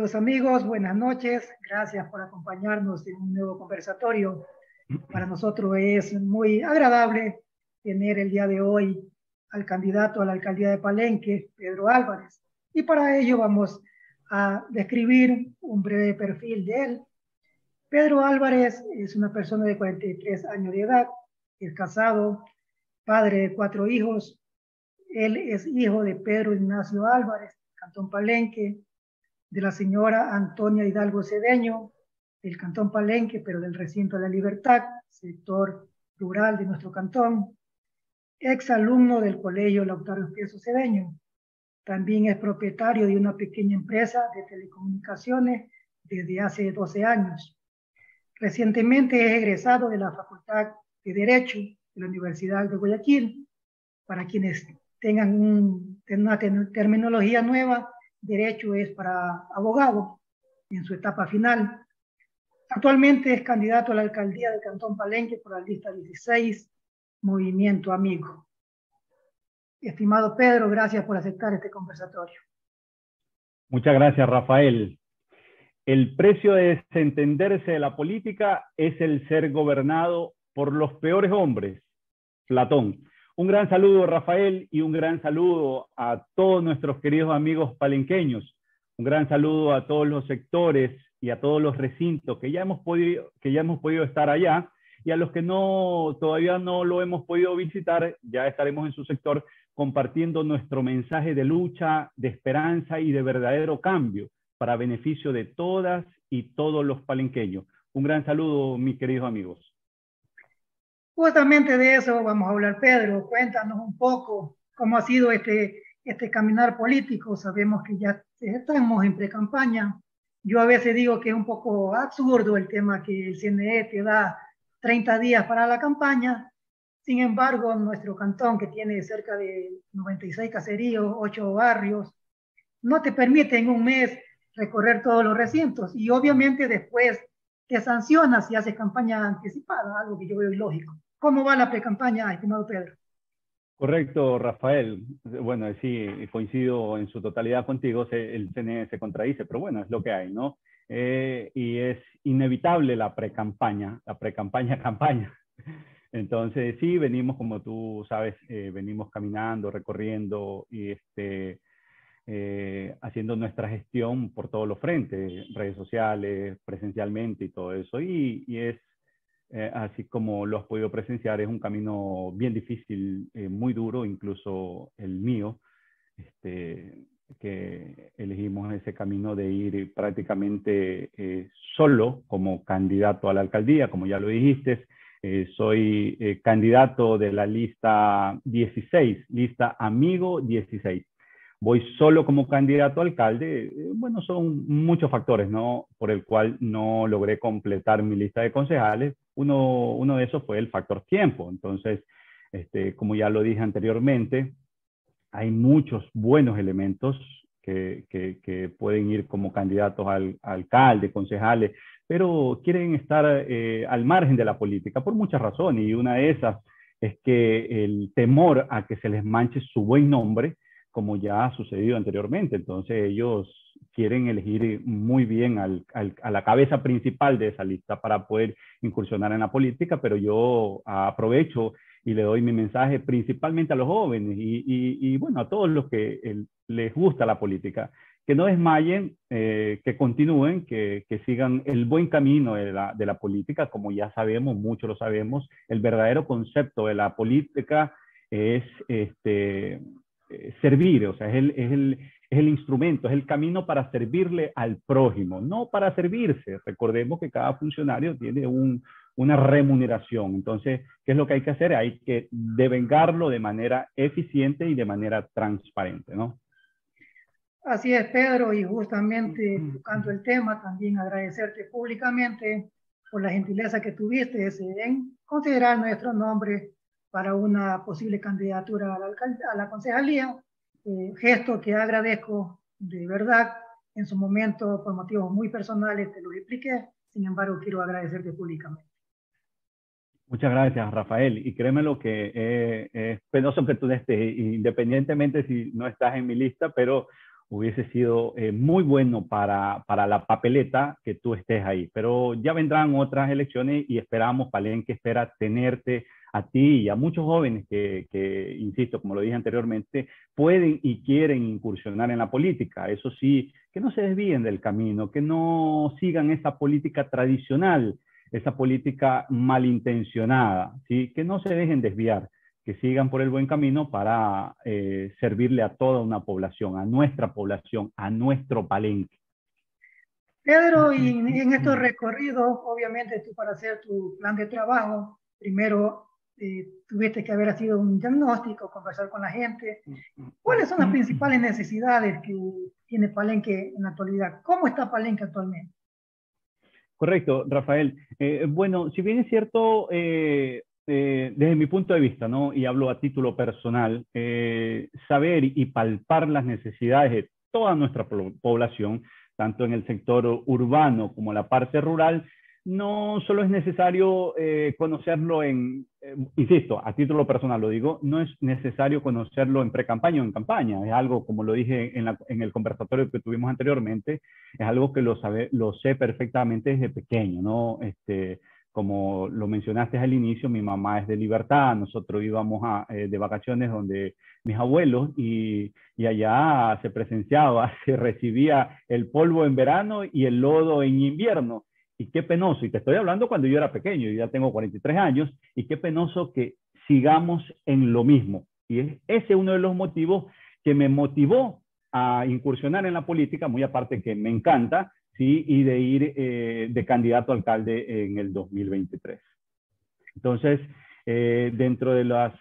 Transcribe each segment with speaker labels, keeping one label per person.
Speaker 1: Queridos amigos, buenas noches. Gracias por acompañarnos en un nuevo conversatorio. Para nosotros es muy agradable tener el día de hoy al candidato a la alcaldía de Palenque, Pedro Álvarez. Y para ello vamos a describir un breve perfil de él. Pedro Álvarez es una persona de 43 años de edad, es casado, padre de 4 hijos. Él es hijo de Pedro Ignacio Álvarez, Cantón Palenque, de la señora Antonia Hidalgo Cedeño, del Cantón Palenque, pero del Recinto de la Libertad, sector rural de nuestro cantón, ex alumno del Colegio Lautaro Espieso Cedeño. También es propietario de una pequeña empresa de telecomunicaciones desde hace 12 años. Recientemente es egresado de la Facultad de Derecho de la Universidad de Guayaquil. Para quienes tengan una terminología nueva, derecho es para abogado en su etapa final. Actualmente es candidato a la alcaldía del Cantón Palenque por la lista 16, Movimiento Amigo. Estimado Pedro, gracias por aceptar este conversatorio.
Speaker 2: Muchas gracias, Rafael. El precio de desentenderse de la política es el ser gobernado por los peores hombres. Platón. Un gran saludo, Rafael, y un gran saludo a todos nuestros queridos amigos palenqueños. Un gran saludo a todos los sectores y a todos los recintos que ya hemos podido estar allá, y a los que todavía no lo hemos podido visitar, ya estaremos en su sector compartiendo nuestro mensaje de lucha, de esperanza y de verdadero cambio para beneficio de todas y todos los palenqueños. Un gran saludo, mis queridos amigos.
Speaker 1: Justamente de eso vamos a hablar, Pedro. Cuéntanos un poco cómo ha sido este caminar político. Sabemos que ya estamos en pre-campaña. Yo a veces digo que es un poco absurdo el tema que el CNE te da 30 días para la campaña. Sin embargo, nuestro cantón, que tiene cerca de 96 caseríos, 8 barrios, no te permite en un mes recorrer todos los recintos. Y obviamente después te sanciona si haces campaña anticipada, algo que yo veo ilógico. ¿Cómo va la pre-campaña, estimado Pedro?
Speaker 2: Correcto, Rafael. Bueno, sí, coincido en su totalidad contigo, el CNE se contradice, pero bueno, es lo que hay, ¿no? Y es inevitable la pre-campaña, campaña. Entonces, sí, venimos, como tú sabes, venimos caminando, recorriendo y haciendo nuestra gestión por todos los frentes, redes sociales, presencialmente y todo eso. Y es así como lo has podido presenciar, es un camino bien difícil, muy duro, incluso el mío, que elegimos ese camino de ir prácticamente solo como candidato a la alcaldía, como ya lo dijiste. Soy candidato de la lista 16, lista Amigo 16. Voy solo como candidato a alcalde. Bueno, son muchos factores, ¿no? Por el cual no logré completar mi lista de concejales. Uno de esos fue el factor tiempo. Entonces, como ya lo dije anteriormente, hay muchos buenos elementos que pueden ir como candidatos al alcalde, concejales, pero quieren estar al margen de la política por muchas razones. Y una de esas es que el temor a que se les manche su buen nombre, como ya ha sucedido anteriormente. Entonces ellos quieren elegir muy bien a la cabeza principal de esa lista para poder incursionar en la política, pero yo aprovecho y le doy mi mensaje principalmente a los jóvenes y bueno, a todos los que les gusta la política, que no desmayen, que continúen, que sigan el buen camino de la política. Como ya sabemos, muchos lo sabemos, el verdadero concepto de la política es servir, o sea, es el instrumento, es el camino para servirle al prójimo, no para servirse. Recordemos que cada funcionario tiene una remuneración. Entonces, ¿qué es lo que hay que hacer? Hay que devengarlo de manera eficiente y de manera transparente, ¿no?
Speaker 1: Así es, Pedro, y justamente tocando el tema, también agradecerte públicamente por la gentileza que tuviste en considerar nuestro nombre para una posible candidatura a la concejalía, gesto que agradezco de verdad. En su momento, por motivos muy personales, te lo expliqué. Sin embargo, quiero agradecerte públicamente.
Speaker 2: Muchas gracias, Rafael. Y créeme lo que es penoso que tú estés, independientemente si no estás en mi lista, pero hubiese sido muy bueno para la papeleta que tú estés ahí. Pero ya vendrán otras elecciones y esperamos, Palenque espera tenerte a ti y a muchos jóvenes que, insisto, como lo dije anteriormente, pueden y quieren incursionar en la política. Eso sí, que no se desvíen del camino, que no sigan esa política tradicional, esa política malintencionada, ¿sí? Que no se dejen desviar, que sigan por el buen camino para servirle a toda una población, a nuestra población, a nuestro Palenque.
Speaker 1: Pedro, y en estos recorridos, obviamente tú para hacer tu plan de trabajo, primero tuviste que haber sido un diagnóstico, conversar con la gente. ¿Cuáles son las principales necesidades que tiene Palenque en la actualidad? ¿Cómo está Palenque actualmente?
Speaker 2: Correcto, Rafael. Bueno, si bien es cierto, desde mi punto de vista, ¿no? Y hablo a título personal, saber y palpar las necesidades de toda nuestra población, tanto en el sector urbano como en la parte rural, no solo es necesario conocerlo insisto, a título personal lo digo, no es necesario conocerlo en pre-campaña o en campaña. Es algo, como lo dije en el conversatorio que tuvimos anteriormente, es algo que lo sé perfectamente desde pequeño, ¿no? Como lo mencionaste al inicio, mi mamá es de Libertad, nosotros íbamos de vacaciones donde mis abuelos y allá se presenciaba, se recibía el polvo en verano y el lodo en invierno. Y qué penoso, y te estoy hablando cuando yo era pequeño, yo ya tengo 43 años, y qué penoso que sigamos en lo mismo. Y ese es uno de los motivos que me motivó a incursionar en la política, muy aparte que me encanta, ¿sí? Y de ir de candidato a alcalde en el 2023. Entonces, dentro de las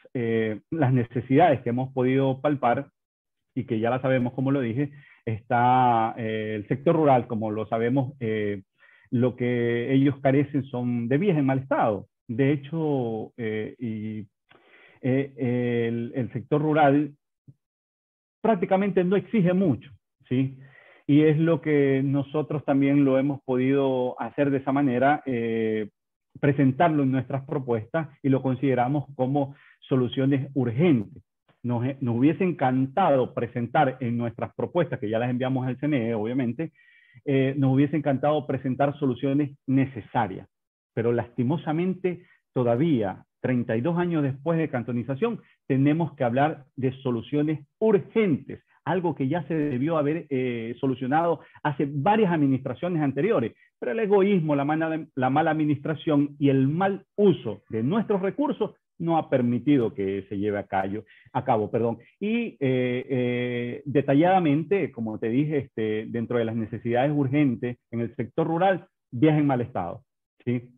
Speaker 2: necesidades que hemos podido palpar, y que ya la sabemos, como lo dije, está el sector rural, como lo sabemos, lo que ellos carecen son de vías en mal estado. De hecho, el sector rural prácticamente no exige mucho, ¿sí? Y es lo que nosotros también lo hemos podido hacer de esa manera, presentarlo en nuestras propuestas y lo consideramos como soluciones urgentes. Nos hubiese encantado presentar en nuestras propuestas, que ya las enviamos al CNE, obviamente, nos hubiese encantado presentar soluciones necesarias, pero lastimosamente todavía, 32 años después de cantonización, tenemos que hablar de soluciones urgentes, algo que ya se debió haber solucionado hace varias administraciones anteriores, pero el egoísmo, la mala administración y el mal uso de nuestros recursos no ha permitido que se lleve a cabo. Y detalladamente, como te dije, dentro de las necesidades urgentes en el sector rural, vías en mal estado, ¿sí?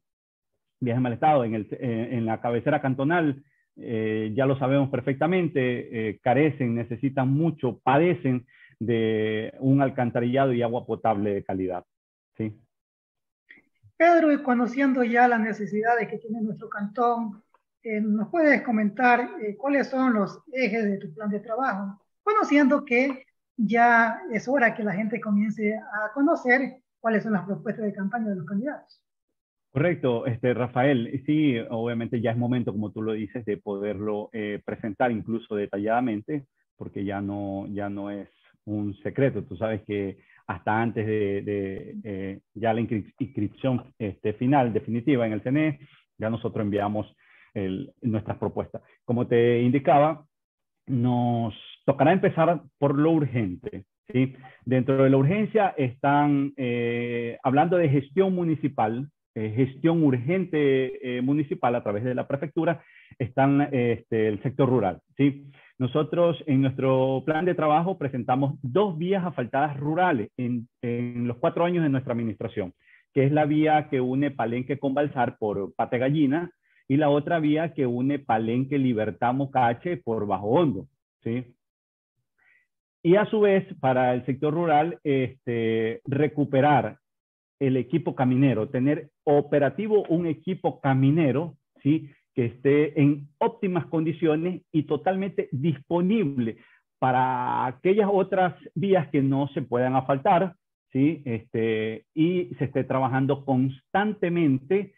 Speaker 2: Vías en mal estado. En la cabecera cantonal, ya lo sabemos perfectamente, carecen, necesitan mucho, padecen de un alcantarillado y agua potable de calidad, ¿sí?
Speaker 1: Pedro, y conociendo ya las necesidades que tiene nuestro cantón, ¿nos puedes comentar cuáles son los ejes de tu plan de trabajo? Conociendo que ya es hora que la gente comience a conocer cuáles son las propuestas de campaña de los candidatos.
Speaker 2: Correcto, Rafael. Sí, obviamente ya es momento, como tú lo dices, de poderlo presentar incluso detalladamente, porque ya no es un secreto. Tú sabes que hasta antes de ya la inscripción final, definitiva en el CNE, ya nosotros enviamos nuestras propuestas. Como te indicaba, nos tocará empezar por lo urgente, ¿sí? Dentro de la urgencia están hablando de gestión municipal, gestión urgente municipal a través de la prefectura, están el sector rural, ¿sí? Nosotros en nuestro plan de trabajo presentamos 2 vías asfaltadas rurales en los 4 años de nuestra administración, que es la vía que une Palenque con Balsar por Pate Gallina, y la otra vía que une Palenque, Libertad, Mocache por Bajo Hondo, ¿sí? Y a su vez, para el sector rural, recuperar el equipo caminero, tener operativo un equipo caminero, ¿sí? Que esté en óptimas condiciones y totalmente disponible para aquellas otras vías que no se puedan asfaltar, ¿sí? Y se esté trabajando constantemente,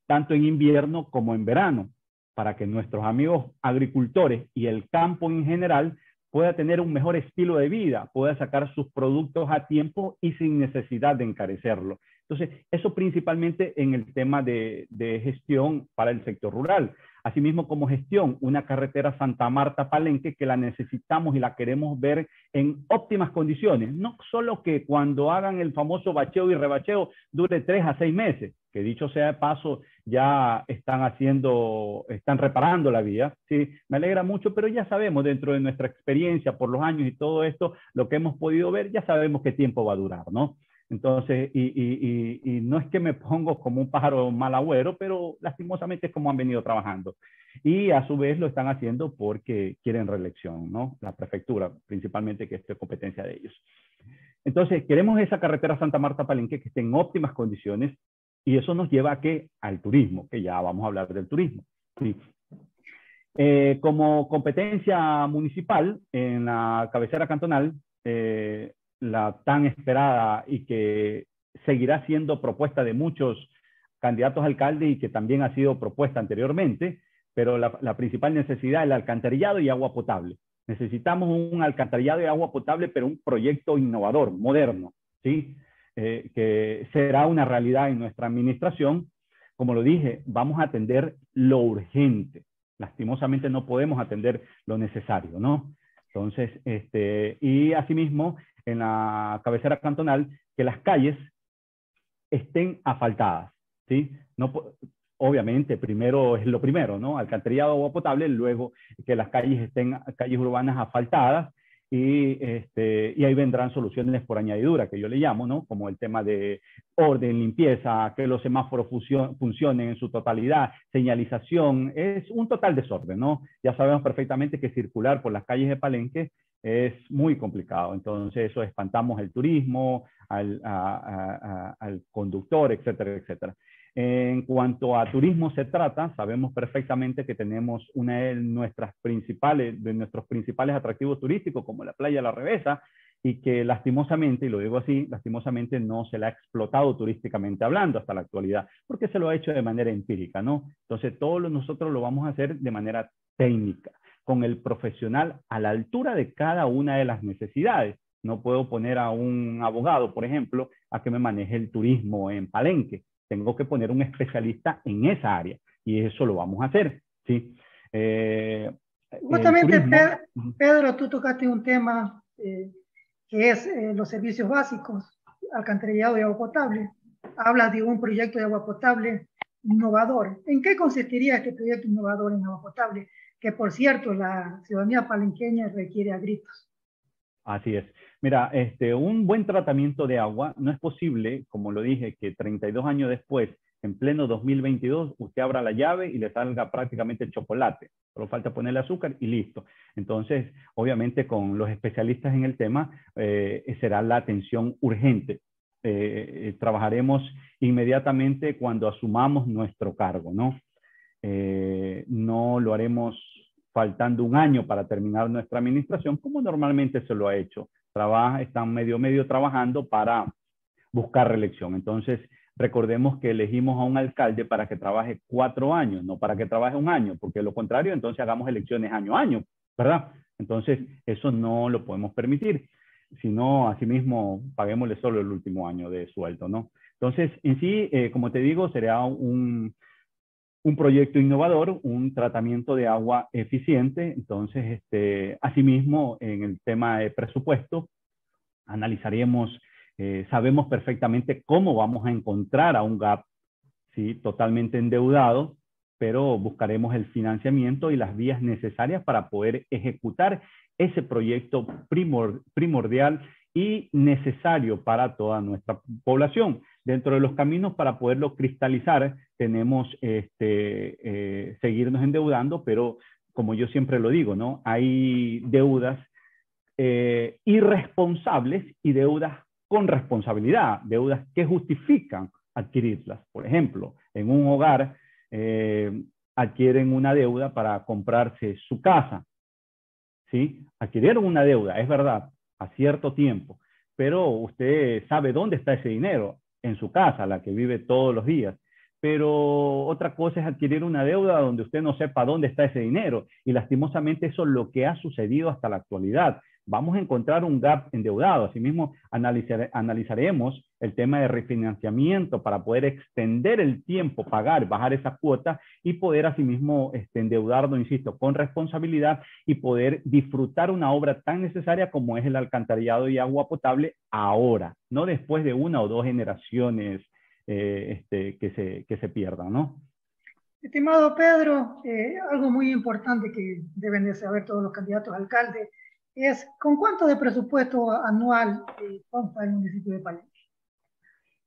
Speaker 2: tanto en invierno como en verano, para que nuestros amigos agricultores y el campo en general pueda tener un mejor estilo de vida, pueda sacar sus productos a tiempo y sin necesidad de encarecerlo. Entonces, eso principalmente en el tema de gestión para el sector rural. Asimismo, como gestión, una carretera Santa Marta-Palenque que la necesitamos y la queremos ver en óptimas condiciones. No solo que cuando hagan el famoso bacheo y rebacheo dure 3 a 6 meses, que dicho sea de paso, ya están reparando la vía. Sí, me alegra mucho, pero ya sabemos dentro de nuestra experiencia por los años y todo esto, lo que hemos podido ver, ya sabemos qué tiempo va a durar, ¿no? Entonces, y no es que me pongo como un pájaro mal agüero, pero lastimosamente es como han venido trabajando. Y a su vez lo están haciendo porque quieren reelección, ¿no? La prefectura, principalmente, que esto es competencia de ellos. Entonces, queremos esa carretera Santa Marta-Palenque que esté en óptimas condiciones y eso nos lleva a qué? Al turismo, que ya vamos a hablar del turismo. Sí. Como competencia municipal, en la cabecera cantonal, la tan esperada y que seguirá siendo propuesta de muchos candidatos a alcalde y que también ha sido propuesta anteriormente, pero la principal necesidad es el alcantarillado y agua potable. Necesitamos un alcantarillado y agua potable, pero un proyecto innovador, moderno, ¿sí? Que será una realidad en nuestra administración. Como lo dije, vamos a atender lo urgente. Lastimosamente no podemos atender lo necesario, ¿no? Entonces, y asimismo, en la cabecera cantonal, que las calles estén asfaltadas, ¿sí? No, obviamente, primero es lo primero, ¿no? Alcantarillado, agua potable, luego que las calles estén, calles urbanas asfaltadas, y ahí vendrán soluciones por añadidura, que yo le llamo, ¿no? Como el tema de orden, limpieza, que los semáforos funcionen en su totalidad, señalización, es un total desorden, ¿no? Ya sabemos perfectamente que circular por las calles de Palenque es muy complicado, entonces eso espantamos el turismo, al conductor, etcétera, etcétera. En cuanto a turismo se trata, sabemos perfectamente que tenemos una de nuestros principales atractivos turísticos, como la playa La Revesa, y que lastimosamente, y lo digo así, lastimosamente no se la ha explotado turísticamente hablando hasta la actualidad, porque se lo ha hecho de manera empírica, ¿no? Entonces, nosotros lo vamos a hacer de manera técnica, con el profesional a la altura de cada una de las necesidades. No puedo poner a un abogado, por ejemplo, a que me maneje el turismo en Palenque. Tengo que poner un especialista en esa área y eso lo vamos a hacer, ¿sí?
Speaker 1: Justamente, Pedro, tú tocaste un tema que es los servicios básicos, alcantarillado y agua potable. Hablas de un proyecto de agua potable innovador. ¿En qué consistiría este proyecto innovador en agua potable? Que, por cierto, la ciudadanía palenqueña requiere a gritos.
Speaker 2: Así es. Mira, un buen tratamiento de agua no es posible, como lo dije, que 32 años después, en pleno 2022, usted abra la llave y le salga prácticamente el chocolate. Solo falta ponerle azúcar y listo. Entonces, obviamente, con los especialistas en el tema, será la atención urgente. Trabajaremos inmediatamente cuando asumamos nuestro cargo, ¿no? No lo haremos faltando un año para terminar nuestra administración, como normalmente se lo ha hecho. Están medio trabajando para buscar reelección. Entonces, recordemos que elegimos a un alcalde para que trabaje 4 años, no para que trabaje un año, porque lo contrario, entonces hagamos elecciones año a año, ¿verdad? Entonces, eso no lo podemos permitir. Si no, asimismo, paguémosle solo el último año de sueldo, ¿no? Entonces, en sí, como te digo, será un proyecto innovador, un tratamiento de agua eficiente. Entonces, asimismo, en el tema de presupuesto, analizaremos, sabemos perfectamente cómo vamos a encontrar a un GAP, ¿sí? Totalmente endeudado, pero buscaremos el financiamiento y las vías necesarias para poder ejecutar ese proyecto primordial y necesario para toda nuestra población. Dentro de los caminos para poderlo cristalizar, tenemos seguirnos endeudando, pero como yo siempre lo digo, ¿no? Hay deudas irresponsables y deudas con responsabilidad, deudas que justifican adquirirlas. Por ejemplo, en un hogar adquieren una deuda para comprarse su casa, ¿sí? Adquirieron una deuda, es verdad, a cierto tiempo, pero usted sabe dónde está ese dinero, en su casa, la que vive todos los días. pero otra cosa es adquirir una deuda donde usted no sepa dónde está ese dinero. Y lastimosamente eso es lo que ha sucedido hasta la actualidad. Vamos a encontrar un gap endeudado. Asimismo, analizaremos el tema de refinanciamiento para poder extender el tiempo, pagar, bajar esa cuota y poder asimismo endeudarnos, insisto, con responsabilidad y poder disfrutar una obra tan necesaria como es el alcantarillado y agua potable ahora, no después de 1 o 2 generaciones que se pierdan, ¿no?
Speaker 1: Estimado Pedro, algo muy importante que deben de saber todos los candidatos a alcalde es ¿con cuánto de presupuesto anual consta el municipio de Palenque?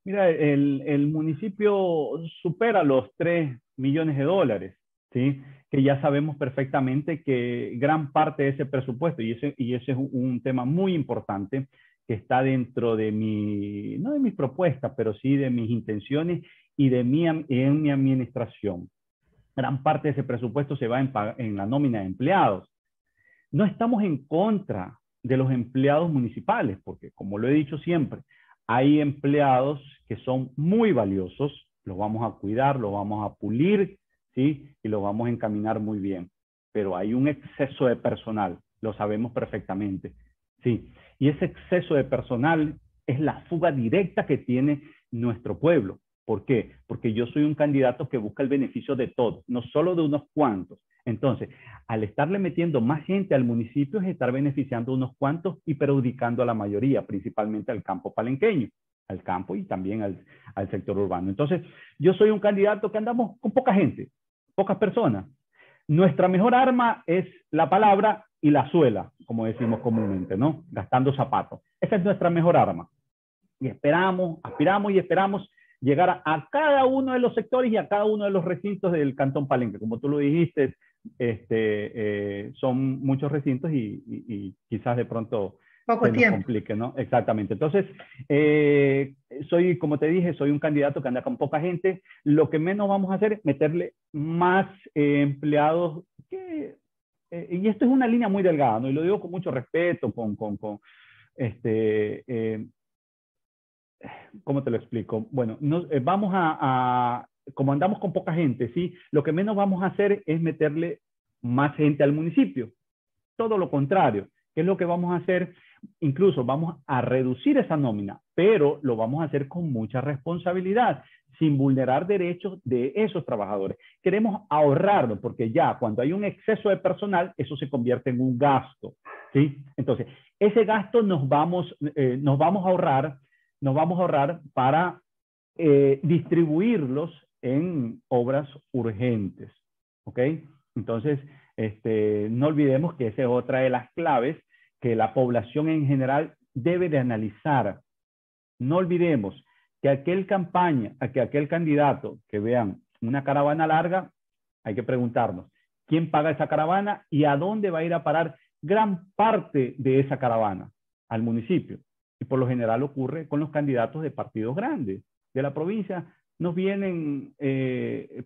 Speaker 2: Mira, el municipio supera los 3 millones de dólares, ¿sí? Que ya sabemos perfectamente que gran parte de ese presupuesto, y ese es un tema muy importante, que está dentro de no de mis propuestas, pero sí de mis intenciones y en mi administración. Gran parte de ese presupuesto se va en la nómina de empleados. No estamos en contra de los empleados municipales, porque como lo he dicho siempre, hay empleados que son muy valiosos, los vamos a cuidar, los vamos a pulir, ¿sí? Y los vamos a encaminar muy bien. Pero hay un exceso de personal, lo sabemos perfectamente, ¿sí? Y ese exceso de personal es la fuga directa que tiene nuestro pueblo. ¿Por qué? Porque yo soy un candidato que busca el beneficio de todos, no solo de unos cuantos. Entonces, al estarle metiendo más gente al municipio es estar beneficiando a unos cuantos y perjudicando a la mayoría, principalmente al campo palenqueño, al campo y también al sector urbano. Entonces, yo soy un candidato que andamos con poca gente, pocas personas. Nuestra mejor arma es la palabra y la suela, como decimos comúnmente, ¿no? Gastando zapatos. Esa es nuestra mejor arma. Y esperamos, aspiramos y esperamos llegar a cada uno de los sectores y a cada uno de los recintos del Cantón Palenque. Como tú lo dijiste, son muchos recintos y quizás de pronto
Speaker 1: Poco
Speaker 2: se nos
Speaker 1: tiempo.
Speaker 2: complique, ¿no? Exactamente. Entonces, como te dije, soy un candidato que anda con poca gente. Lo que menos vamos a hacer es meterle más empleados y esto es una línea muy delgada, ¿no? Y lo digo con mucho respeto, ¿cómo te lo explico? Bueno, vamos como andamos con poca gente, ¿sí? Lo que menos vamos a hacer es meterle más gente al municipio. Todo lo contrario. ¿Qué es lo que vamos a hacer? Incluso vamos a reducir esa nómina, pero lo vamos a hacer con mucha responsabilidad, sin vulnerar derechos de esos trabajadores. Queremos ahorrarlo, porque ya cuando hay un exceso de personal, eso se convierte en un gasto, ¿sí? Entonces, ese gasto nos vamos a ahorrar para distribuirlos en obras urgentes, ¿ok? Entonces, no olvidemos que esa es otra de las claves que la población en general debe de analizar. No olvidemos que aquel candidato que vean una caravana larga, hay que preguntarnos, ¿quién paga esa caravana y a dónde va a ir a parar gran parte de esa caravana? Al municipio. Y por lo general ocurre con los candidatos de partidos grandes de la provincia. Nos vienen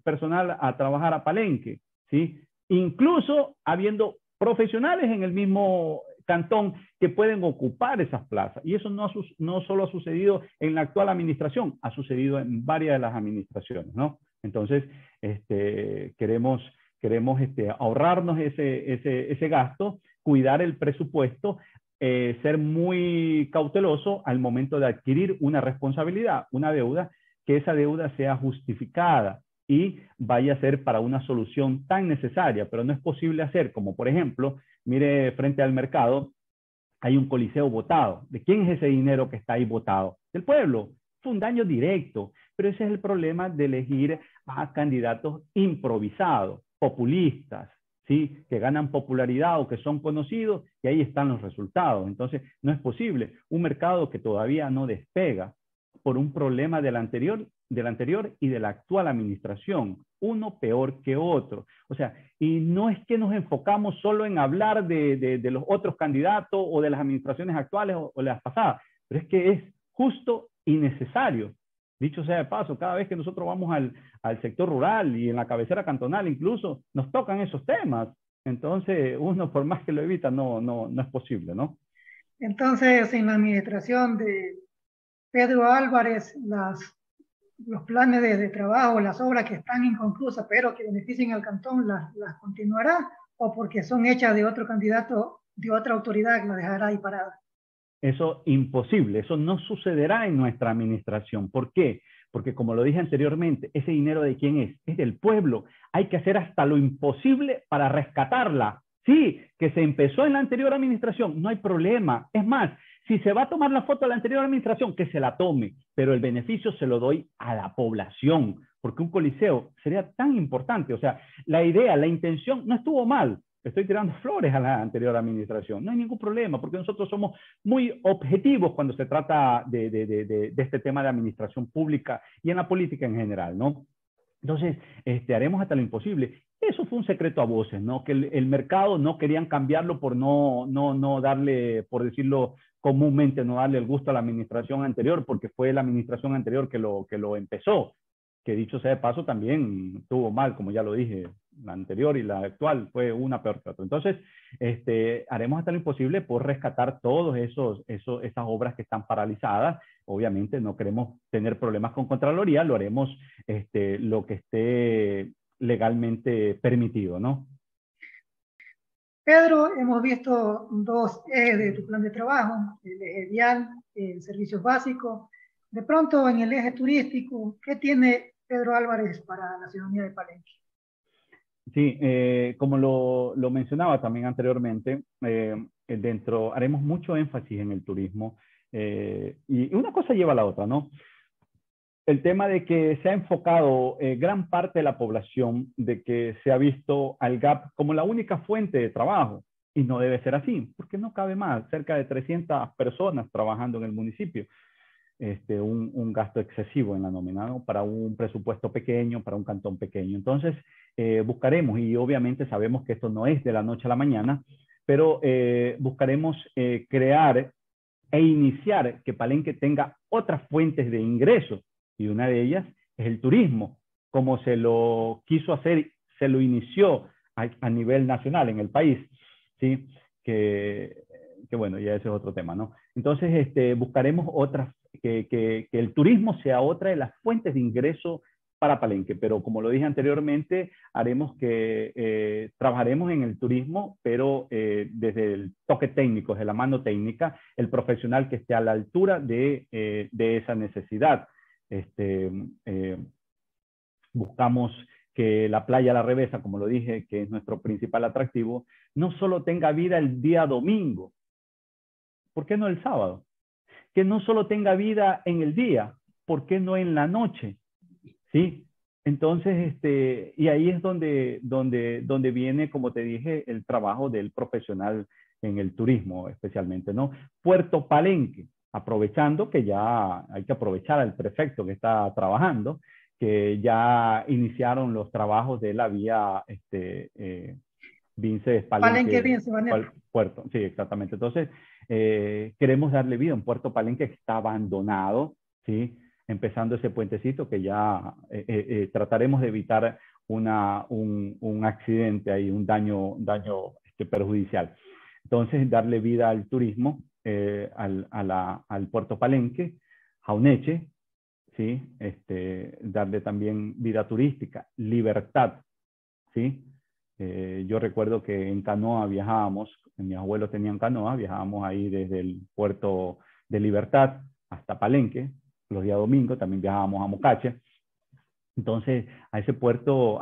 Speaker 2: personal a trabajar a Palenque, ¿sí? Incluso habiendo profesionales en el mismo cantón que pueden ocupar esas plazas. Y eso no solo ha sucedido en la actual administración, ha sucedido en varias de las administraciones, ¿no? Entonces, queremos ahorrarnos ese gasto, cuidar el presupuesto, ser muy cauteloso al momento de adquirir una responsabilidad, una deuda, que esa deuda sea justificada y vaya a ser para una solución tan necesaria, pero no es posible hacer, como por ejemplo, mire, frente al mercado, hay un coliseo botado. ¿De quién es ese dinero que está ahí botado? Del pueblo. Es un daño directo, pero ese es el problema de elegir a candidatos improvisados, populistas, ¿sí? Que ganan popularidad o que son conocidos, y ahí están los resultados. Entonces, no es posible. Un mercado que todavía no despega por un problema del anterior y de la actual administración, uno peor que otro. O sea, y no es que nos enfocamos solo en hablar de los otros candidatos o de las administraciones actuales o de las pasadas, pero es que es justo y necesario. Dicho sea de paso, cada vez que nosotros vamos al sector rural y en la cabecera cantonal incluso, nos tocan esos temas. Entonces, uno por más que lo evita, no es posible, ¿no?
Speaker 1: Entonces, en la administración de Pedro Álvarez, las los planes de trabajo, las obras que están inconclusas, pero que beneficien al cantón, las continuará, o porque son hechas de otro candidato, de otra autoridad que la dejará ahí parada?
Speaker 2: Eso imposible, eso no sucederá en nuestra administración. ¿Por qué? Porque como lo dije anteriormente, ese dinero ¿de quién es? Es del pueblo. Hay que hacer hasta lo imposible para rescatarla. Sí, que se empezó en la anterior administración, no hay problema. Es más, si se va a tomar la foto de la anterior administración, que se la tome, pero el beneficio se lo doy a la población, porque un coliseo sería tan importante. O sea, la idea, la intención no estuvo mal. Estoy tirando flores a la anterior administración. No hay ningún problema, porque nosotros somos muy objetivos cuando se trata de este tema de administración pública y en la política en general, ¿no? Entonces, haremos hasta lo imposible. Eso fue un secreto a voces, ¿no? Que el mercado no querían cambiarlo por no darle, por decirlo comúnmente, no darle el gusto a la administración anterior, porque fue la administración anterior que lo empezó, que dicho sea de paso también estuvo mal, como ya lo dije, la anterior y la actual fue una peor que otra. Entonces, haremos hasta lo imposible por rescatar todos esas obras que están paralizadas. Obviamente no queremos tener problemas con Contraloría, lo haremos lo que esté legalmente permitido, ¿no?
Speaker 1: Pedro, hemos visto dos ejes de tu plan de trabajo, el eje vial, el servicios básicos. De pronto, en el eje turístico, ¿qué tiene Pedro Álvarez para la ciudadanía de Palenque?
Speaker 2: Sí, como lo mencionaba también anteriormente, haremos mucho énfasis en el turismo y una cosa lleva a la otra, ¿no? El tema de que se ha enfocado gran parte de la población, de que se ha visto al GAP como la única fuente de trabajo, y no debe ser así, porque no cabe más, cerca de 300 personas trabajando en el municipio. Un gasto excesivo en la nómina, ¿no? Para un presupuesto pequeño, para un cantón pequeño. Entonces, buscaremos, y obviamente sabemos que esto no es de la noche a la mañana, pero buscaremos crear e iniciar que Palenque tenga otras fuentes de ingresos, y una de ellas es el turismo, como se lo quiso hacer, se lo inició a nivel nacional en el país, ¿sí? Que bueno, ya ese es otro tema, ¿no? Entonces, buscaremos otras, que el turismo sea otra de las fuentes de ingreso para Palenque, pero como lo dije anteriormente, trabajaremos en el turismo, pero desde el toque técnico, desde la mano técnica, el profesional que esté a la altura de esa necesidad. Buscamos que la playa La Revesa, como lo dije, que es nuestro principal atractivo, no solo tenga vida el día domingo, ¿por qué no el sábado? Que no solo tenga vida en el día, ¿por qué no en la noche? ¿Sí? Entonces, y ahí es donde viene, como te dije, el trabajo del profesional en el turismo, especialmente, ¿no? Puerto Palenque, aprovechando que ya hay que aprovechar al prefecto que está trabajando, que ya iniciaron los trabajos de la vía Vinces
Speaker 1: Palenque
Speaker 2: Palenque
Speaker 1: bien, Sabaneta.
Speaker 2: Puerto. Sí, exactamente. Entonces, queremos darle vida a un Puerto Palenque que está abandonado, ¿sí? Empezando ese puentecito que ya trataremos de evitar un accidente ahí, un daño perjudicial. Entonces, darle vida al turismo, al Puerto Palenque, Jauneche, ¿sí? Darle también vida turística, Libertad, ¿sí? Yo recuerdo que en canoa viajábamos, mis abuelos tenían canoa, viajábamos ahí desde el puerto de Libertad hasta Palenque, los días domingos, también viajábamos a Mocache. Entonces, a ese puerto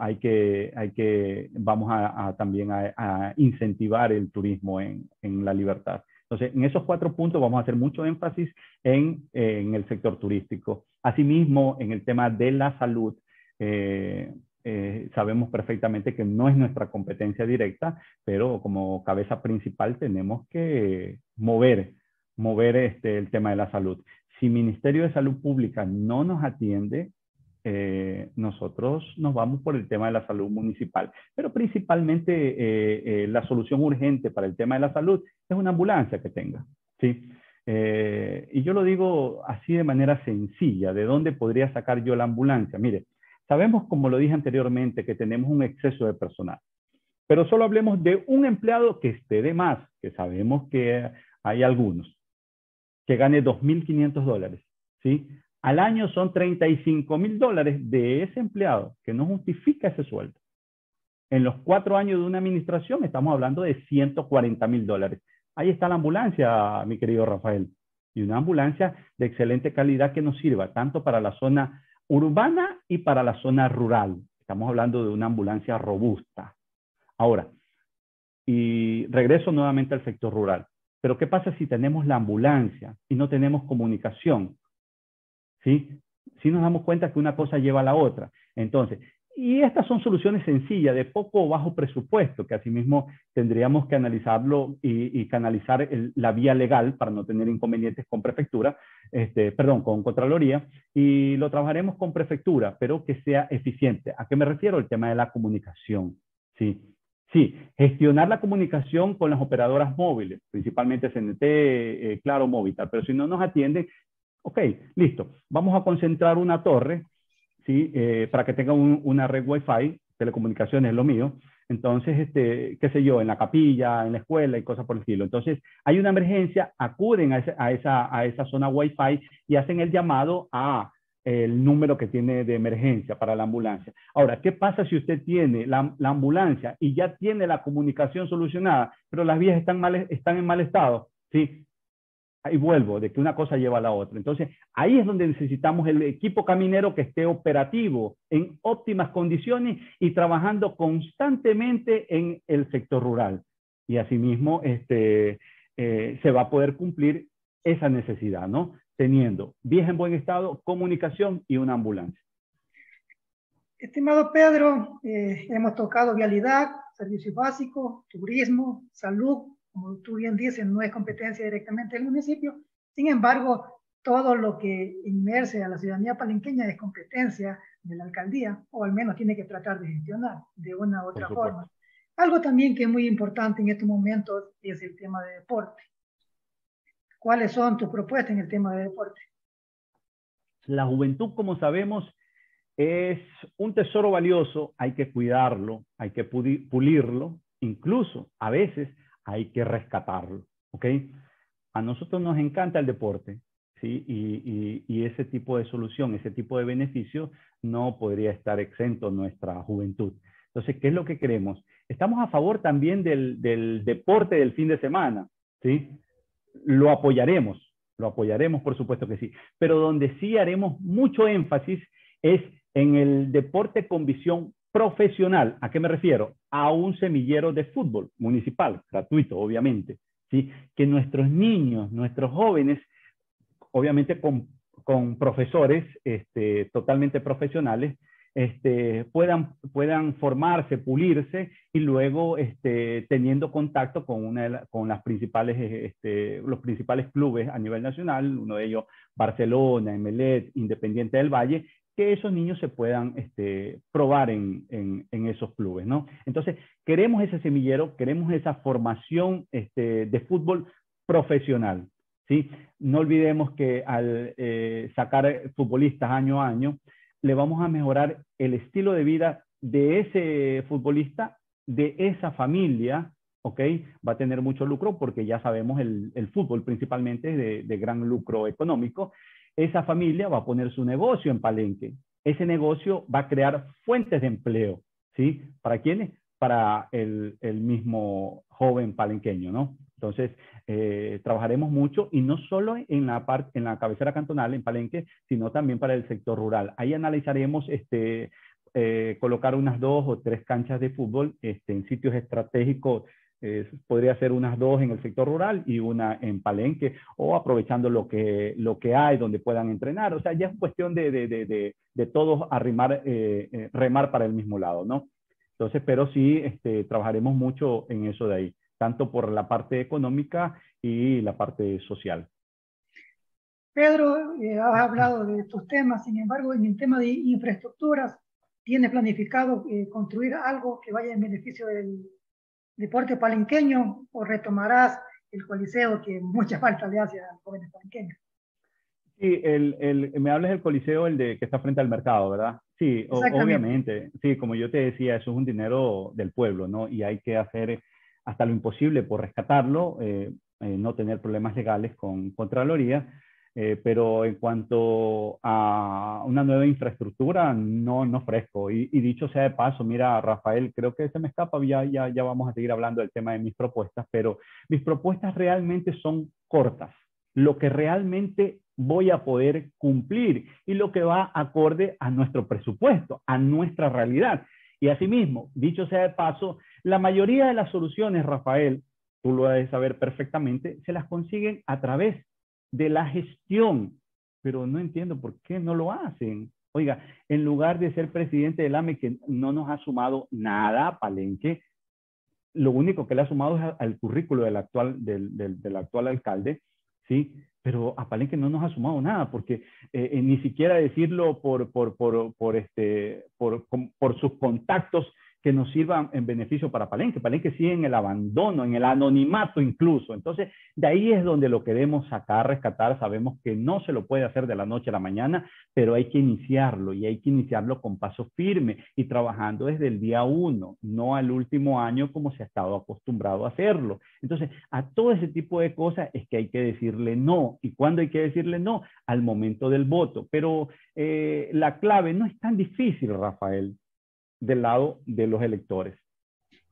Speaker 2: vamos también a incentivar el turismo en la Libertad. Entonces, en esos 4 puntos vamos a hacer mucho énfasis en el sector turístico. Asimismo, en el tema de la salud, sabemos perfectamente que no es nuestra competencia directa, pero como cabeza principal tenemos que mover el tema de la salud. Si el Ministerio de Salud Pública no nos atiende, nosotros nos vamos por el tema de la salud municipal, pero principalmente la solución urgente para el tema de la salud es una ambulancia que tenga, ¿sí? Y yo lo digo así de manera sencilla, ¿de dónde podría sacar yo la ambulancia? Mire, sabemos, como lo dije anteriormente, que tenemos un exceso de personal, pero solo hablemos de un empleado que esté de más, que sabemos que hay algunos, que gane $2.500, ¿sí? Al año son $35.000 de ese empleado que no justifica ese sueldo. En los 4 años de una administración estamos hablando de $140.000. Ahí está la ambulancia, mi querido Rafael. Y una ambulancia de excelente calidad que nos sirva tanto para la zona urbana y para la zona rural. Estamos hablando de una ambulancia robusta. Ahora, y regreso nuevamente al sector rural. Pero ¿qué pasa si tenemos la ambulancia y no tenemos comunicación? ¿Sí? Si nos damos cuenta que una cosa lleva a la otra. Entonces, y estas son soluciones sencillas, de poco o bajo presupuesto, que asimismo tendríamos que analizarlo y canalizar la vía legal para no tener inconvenientes con prefectura, perdón, con Contraloría, y lo trabajaremos con prefectura, pero que sea eficiente. ¿A qué me refiero? El tema de la comunicación. Sí, sí, gestionar la comunicación con las operadoras móviles, principalmente CNT, Claro, Movistar, pero si no nos atienden, ok, listo, vamos a concentrar una torre, ¿sí? Para que tenga una red Wi-Fi, telecomunicaciones es lo mío. Entonces, qué sé yo, en la capilla, en la escuela y cosas por el estilo. Entonces, hay una emergencia, acuden a esa zona Wi-Fi y hacen el llamado a el número que tiene de emergencia para la ambulancia. Ahora, ¿qué pasa si usted tiene la ambulancia y ya tiene la comunicación solucionada, pero las vías están en mal estado? ¿Sí? Ahí vuelvo, de que una cosa lleva a la otra. Entonces, ahí es donde necesitamos el equipo caminero que esté operativo, en óptimas condiciones y trabajando constantemente en el sector rural. Y asimismo, se va a poder cumplir esa necesidad, ¿no? Teniendo vías en buen estado, comunicación y una ambulancia.
Speaker 1: Estimado Pedro, hemos tocado vialidad, servicios básicos, turismo, salud. Como tú bien dices, no es competencia directamente del municipio. Sin embargo, todo lo que inmerse a la ciudadanía palenqueña es competencia de la alcaldía, o al menos tiene que tratar de gestionar de una u otra forma. Algo también que es muy importante en estos momentos es el tema de deporte. ¿Cuáles son tus propuestas en el tema de deporte?
Speaker 2: La juventud, como sabemos, es un tesoro valioso, hay que cuidarlo, hay que pulirlo, incluso a veces hay que rescatarlo, ¿ok? A nosotros nos encanta el deporte, ¿sí? Y ese tipo de solución, ese tipo de beneficio no podría estar exento nuestra juventud. Entonces, ¿qué es lo que queremos? Estamos a favor también del deporte del fin de semana, ¿sí? Lo apoyaremos por supuesto que sí, pero donde sí haremos mucho énfasis es en el deporte con visión profesional. ¿A qué me refiero? A un semillero de fútbol municipal, gratuito, obviamente, ¿sí? Que nuestros niños, nuestros jóvenes, obviamente con profesores totalmente profesionales, puedan formarse, pulirse y luego teniendo contacto con los principales clubes a nivel nacional, uno de ellos Barcelona, Emelec, Independiente del Valle, que esos niños se puedan probar en esos clubes, ¿no? Entonces, queremos ese semillero, queremos esa formación de fútbol profesional, ¿sí? No olvidemos que al sacar futbolistas año a año, le vamos a mejorar el estilo de vida de ese futbolista, de esa familia, ¿ok? Va a tener mucho lucro porque ya sabemos el fútbol principalmente es de gran lucro económico. Esa familia va a poner su negocio en Palenque. Ese negocio va a crear fuentes de empleo, ¿sí? ¿Para quiénes? Para el mismo joven palenqueño, ¿no? Entonces, trabajaremos mucho y no solo en la cabecera cantonal, en Palenque, sino también para el sector rural. Ahí analizaremos colocar unas 2 o 3 canchas de fútbol en sitios estratégicos. Podría ser unas 2 en el sector rural y una en Palenque, o aprovechando lo que hay donde puedan entrenar. O sea, ya es cuestión de todos remar para el mismo lado, ¿no? Entonces, pero sí trabajaremos mucho en eso de ahí, tanto por la parte económica y la parte social.
Speaker 1: Pedro, has hablado de estos temas, sin embargo, en el tema de infraestructuras, ¿tienes planificado construir algo que vaya en beneficio del deporte palenqueño o retomarás el coliseo que mucha falta le hace a los jóvenes palenqueños?
Speaker 2: Sí, me hablas del coliseo, que está frente al mercado, ¿verdad? Sí, obviamente. Sí, como yo te decía, eso es un dinero del pueblo, ¿no? Y hay que hacer hasta lo imposible por rescatarlo, no tener problemas legales con Contraloría. pero en cuanto a una nueva infraestructura, no ofrezco. Y dicho sea de paso, mira, Rafael, creo que se me escapa, ya vamos a seguir hablando del tema de mis propuestas, pero mis propuestas realmente son cortas. Lo que realmente voy a poder cumplir y lo que va acorde a nuestro presupuesto, a nuestra realidad. Y asimismo, dicho sea de paso, la mayoría de las soluciones, Rafael, tú lo debes saber perfectamente, se las consiguen a través de la gestión, pero no entiendo por qué no lo hacen. Oiga, en lugar de ser presidente del AME, que no nos ha sumado nada a Palenque, lo único que le ha sumado es al currículo del actual alcalde, ¿sí? Pero a Palenque no nos ha sumado nada, porque ni siquiera decirlo por sus contactos que nos sirvan en beneficio para Palenque. Palenque sigue en el abandono, en el anonimato incluso. Entonces, de ahí es donde lo queremos sacar, rescatar. Sabemos que no se lo puede hacer de la noche a la mañana, pero hay que iniciarlo y hay que iniciarlo con paso firme y trabajando desde el día 1, no al último año como se ha estado acostumbrado a hacerlo. Entonces, a todo ese tipo de cosas es que hay que decirle no. ¿Y cuándo hay que decirle no? Al momento del voto. Pero la clave no es tan difícil, Rafael, del lado de los electores.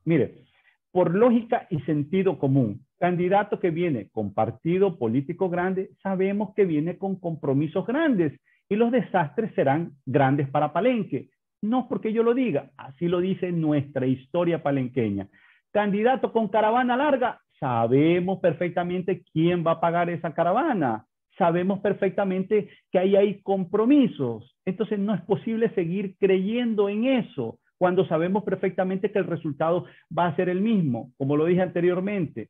Speaker 2: Mire, por lógica y sentido común, candidato que viene con partido político grande, sabemos que viene con compromisos grandes y los desastres serán grandes para Palenque. No porque yo lo diga, así lo dice nuestra historia palenqueña. Candidato con caravana larga, sabemos perfectamente quién va a pagar esa caravana. Sabemos perfectamente que ahí hay compromisos. Entonces no es posible seguir creyendo en eso cuando sabemos perfectamente que el resultado va a ser el mismo. Como lo dije anteriormente,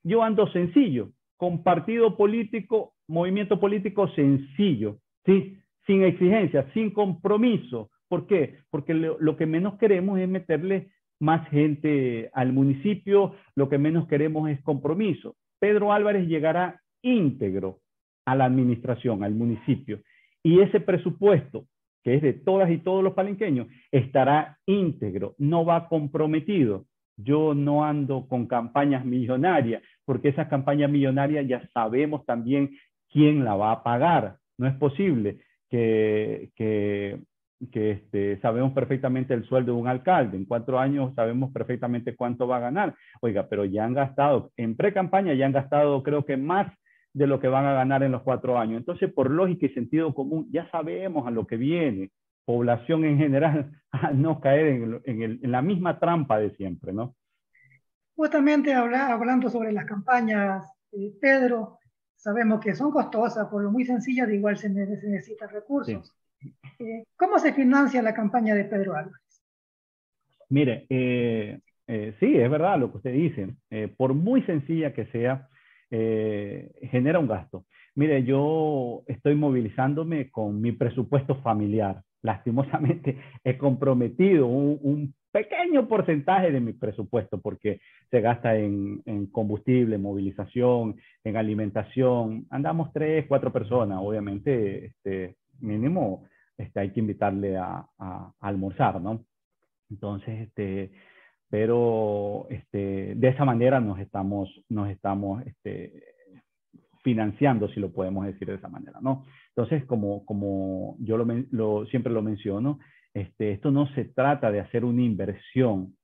Speaker 2: yo ando sencillo, con partido político, movimiento político sencillo, ¿sí? Sin exigencia, sin compromiso. ¿Por qué? Porque lo que menos queremos es meterle más gente al municipio, lo que menos queremos es compromiso. Pedro Álvarez llegará íntegro a la administración, al municipio, y ese presupuesto, que es de todas y todos los palenqueños, estará íntegro, no va comprometido. Yo no ando con campañas millonarias, porque esas campañas millonarias ya sabemos también quién la va a pagar. No es posible que sabemos perfectamente el sueldo de un alcalde. En 4 años sabemos perfectamente cuánto va a ganar. Oiga, pero ya han gastado, en pre-campaña ya han gastado creo que más de lo que van a ganar en los 4 años. Entonces, por lógica y sentido común, ya sabemos a lo que viene. Población en general, a no caer en la misma trampa de siempre, ¿no?
Speaker 1: Justamente hablando sobre las campañas, Pedro, sabemos que son costosas, por lo muy sencillas, de igual se necesitan
Speaker 2: Sí.
Speaker 1: recursos. ¿Cómo se financia la campaña de Pedro Álvarez?
Speaker 2: Mire, sí, es verdad lo que usted dice. Por muy sencilla que sea, genera un gasto. Mire, yo estoy movilizándome con mi presupuesto familiar. Lastimosamente he comprometido un pequeño porcentaje de mi presupuesto porque se gasta en combustible, en movilización, en alimentación. Andamos 3, 4 personas, obviamente, mínimo hay que invitarle a almorzar, ¿no? Entonces, pero de esa manera nos estamos financiando, si lo podemos decir de esa manera, ¿no? Entonces, como yo siempre lo menciono, esto no se trata de hacer una inversión,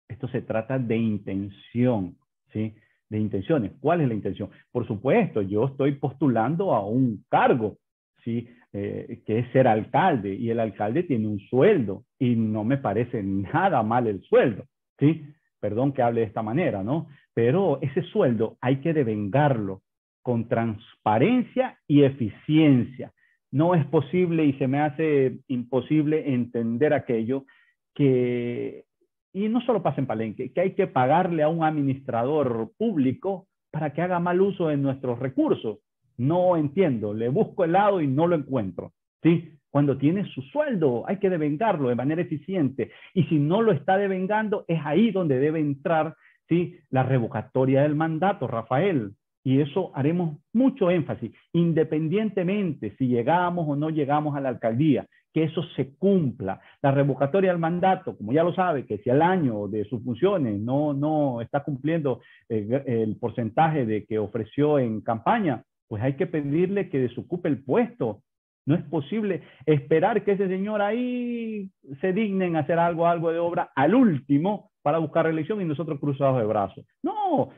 Speaker 2: esto se trata de intención, ¿sí? De intenciones. ¿Cuál es la intención? Por supuesto, yo estoy postulando a un cargo, ¿sí? Que es ser alcalde, y el alcalde tiene un sueldo, y no me parece nada mal el sueldo, ¿sí? Perdón que hable de esta manera, ¿no? Pero ese sueldo hay que devengarlo con transparencia y eficiencia. No es posible y se me hace imposible entender aquello que, y no solo pasa en Palenque, que hay que pagarle a un administrador público para que haga mal uso de nuestros recursos. No entiendo, le busco el lado y no lo encuentro, ¿sí? Cuando tiene su sueldo hay que devengarlo de manera eficiente, y si no lo está devengando es ahí donde debe entrar, ¿sí? La revocatoria del mandato, Rafael. Y eso haremos mucho énfasis, independientemente si llegamos o no llegamos a la alcaldía, que eso se cumpla. La revocatoria del mandato, como ya lo sabe, que si al año de sus funciones no está cumpliendo el porcentaje de que ofreció en campaña, pues hay que pedirle que desocupe el puesto. No es posible esperar que ese señor ahí se digne en hacer algo de obra al último para buscar reelección y nosotros cruzados de brazos. No.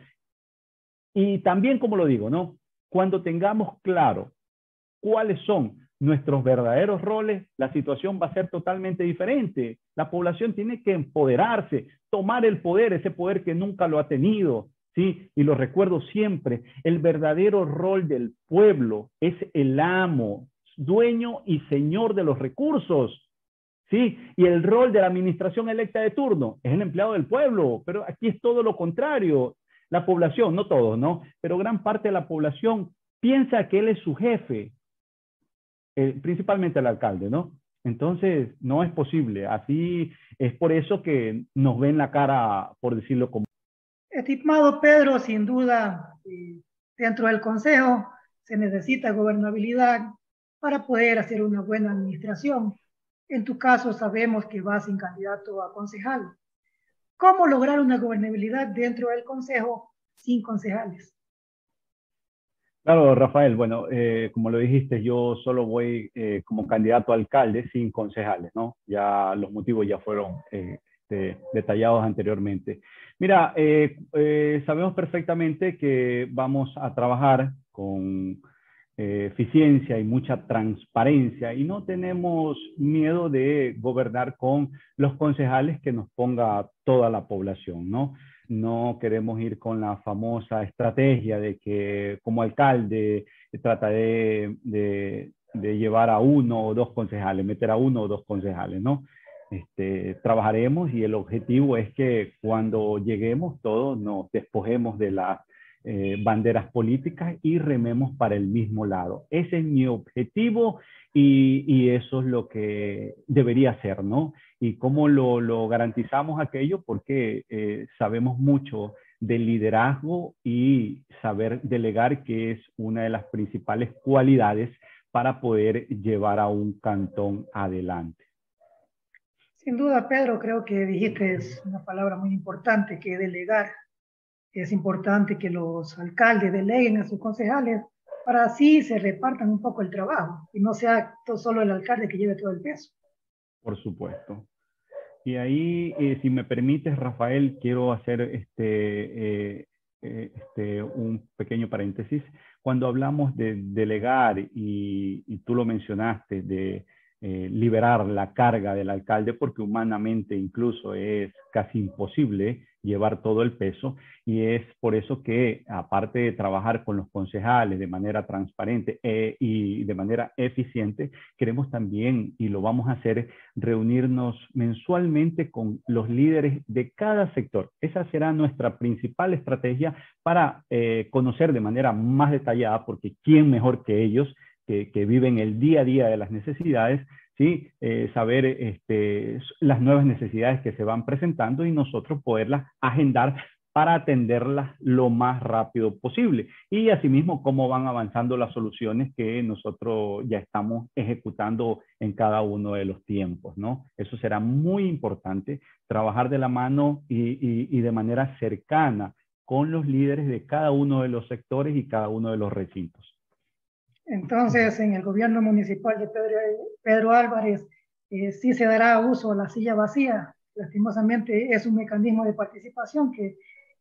Speaker 2: Y también, como lo digo, ¿no? Cuando tengamos claro cuáles son nuestros verdaderos roles, la situación va a ser totalmente diferente. La población tiene que empoderarse, tomar el poder, ese poder que nunca lo ha tenido, ¿sí? Y lo recuerdo siempre, el verdadero rol del pueblo es el amo, dueño y señor de los recursos, ¿sí? Y el rol de la administración electa de turno es el empleado del pueblo, pero aquí es todo lo contrario. La población, no todos, ¿no? Pero gran parte de la población piensa que él es su jefe, principalmente el alcalde, ¿no? Entonces, no es posible. Así es por eso que nos ven la cara, por decirlo como.
Speaker 1: Estimado Pedro, sin duda, dentro del Consejo se necesita gobernabilidad para poder hacer una buena administración. En tu caso, sabemos que vas sin candidato a concejal. ¿Cómo lograr una gobernabilidad dentro del Consejo sin concejales?
Speaker 2: Claro, Rafael, bueno, como lo dijiste, yo solo voy como candidato a alcalde sin concejales, ¿no? Ya los motivos ya fueron detallados anteriormente. Mira, sabemos perfectamente que vamos a trabajar con eficiencia y mucha transparencia y no tenemos miedo de gobernar con los concejales que nos ponga toda la población, ¿no? No queremos ir con la famosa estrategia de que como alcalde trata de llevar a uno o dos concejales, meter a uno o dos concejales, ¿no? Trabajaremos y el objetivo es que cuando lleguemos todos nos despojemos de las banderas políticas y rememos para el mismo lado. Ese es mi objetivo y eso es lo que debería ser, ¿no? ¿Y cómo lo garantizamos aquello? Porque sabemos mucho del liderazgo y saber delegar, que es una de las principales cualidades para poder llevar a un cantón adelante.
Speaker 1: Sin duda, Pedro, creo que dijiste una palabra muy importante, que delegar. Es importante que los alcaldes deleguen a sus concejales para así se repartan un poco el trabajo y no sea solo el alcalde que lleve todo el peso.
Speaker 2: Por supuesto. Y ahí, si me permites, Rafael, quiero hacer un pequeño paréntesis. Cuando hablamos de delegar, y tú lo mencionaste, de liberar la carga del alcalde, porque humanamente incluso es casi imposible llevar todo el peso, y es por eso que, aparte de trabajar con los concejales de manera transparente y de manera eficiente, queremos también, y lo vamos a hacer, reunirnos mensualmente con los líderes de cada sector. Esa será nuestra principal estrategia para conocer de manera más detallada, porque quién mejor que ellos, que viven el día a día de las necesidades, ¿sí? Saber las nuevas necesidades que se van presentando y nosotros poderlas agendar para atenderlas lo más rápido posible. Y asimismo, cómo van avanzando las soluciones que nosotros ya estamos ejecutando en cada uno de los tiempos, ¿no? Eso será muy importante, trabajar de la mano y de manera cercana con los líderes de cada uno de los sectores y cada uno de los recintos.
Speaker 1: Entonces, en el gobierno municipal de Pedro Álvarez, sí se dará uso a la silla vacía. Lastimosamente es un mecanismo de participación que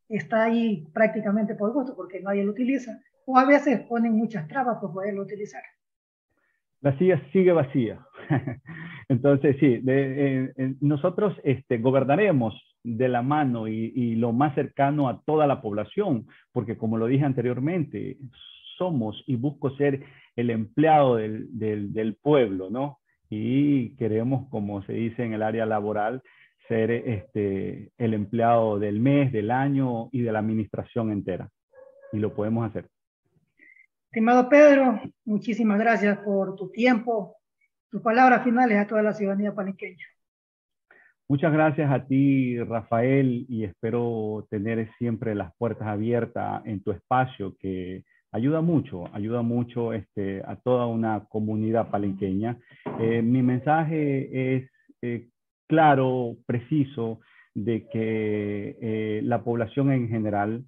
Speaker 1: está ahí prácticamente por gusto porque nadie lo utiliza, o a veces ponen muchas trabas por poderlo utilizar.
Speaker 2: La silla sigue vacía. Entonces, sí, nosotros gobernaremos de la mano y lo más cercano a toda la población, porque como lo dije anteriormente, somos y busco ser el empleado del pueblo, ¿no? Y queremos, como se dice en el área laboral, ser el empleado del mes, del año y de la administración entera. Y lo podemos hacer.
Speaker 1: Estimado Pedro, muchísimas gracias por tu tiempo, tus palabras finales a toda la ciudadanía palenqueña.
Speaker 2: Muchas gracias a ti, Rafael, y espero tener siempre las puertas abiertas en tu espacio, que ayuda mucho a toda una comunidad palenqueña. Mi mensaje es claro, preciso, de que la población en general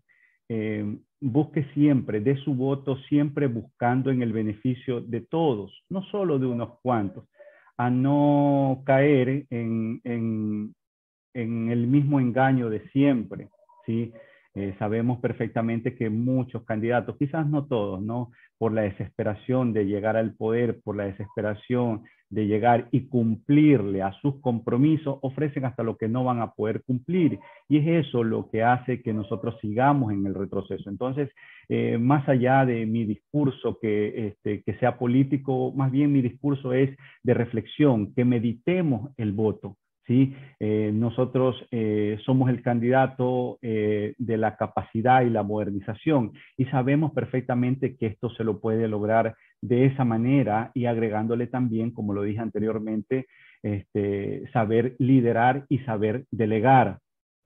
Speaker 2: busque siempre, dé su voto siempre buscando en el beneficio de todos, no solo de unos cuantos, a no caer en el mismo engaño de siempre, ¿sí? Sabemos perfectamente que muchos candidatos, quizás no todos, ¿no? Por la desesperación de llegar al poder, por la desesperación de llegar y cumplirle a sus compromisos, ofrecen hasta lo que no van a poder cumplir. Y es eso lo que hace que nosotros sigamos en el retroceso. Entonces, más allá de mi discurso que sea político, más bien mi discurso es de reflexión, que meditemos el voto. ¿Sí? Nosotros somos el candidato de la capacidad y la modernización y sabemos perfectamente que esto se lo puede lograr de esa manera y agregándole también, como lo dije anteriormente, saber liderar y saber delegar,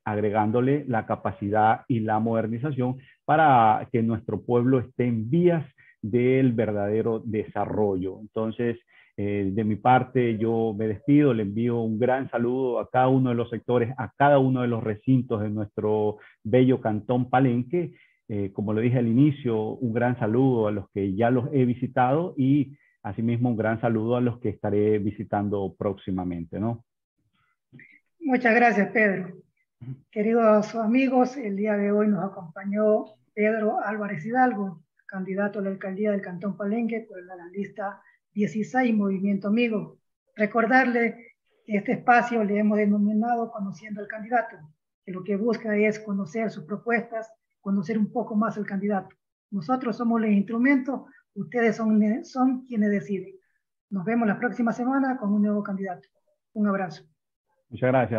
Speaker 2: agregándole la capacidad y la modernización para que nuestro pueblo esté en vías del verdadero desarrollo. Entonces, de mi parte, yo me despido, le envío un gran saludo a cada uno de los sectores, a cada uno de los recintos de nuestro bello cantón Palenque. Como lo dije al inicio, un gran saludo a los que ya los he visitado y asimismo un gran saludo a los que estaré visitando próximamente, ¿no?
Speaker 1: Muchas gracias, Pedro. Queridos amigos, el día de hoy nos acompañó Pedro Álvarez Hidalgo, candidato a la alcaldía del Cantón Palenque por la lista 16 Movimiento Amigo. Recordarle que este espacio le hemos denominado Conociendo al Candidato, que lo que busca es conocer sus propuestas, conocer un poco más al candidato. Nosotros somos los instrumentos, ustedes son quienes deciden. Nos vemos la próxima semana con un nuevo candidato. Un abrazo.
Speaker 2: Muchas gracias.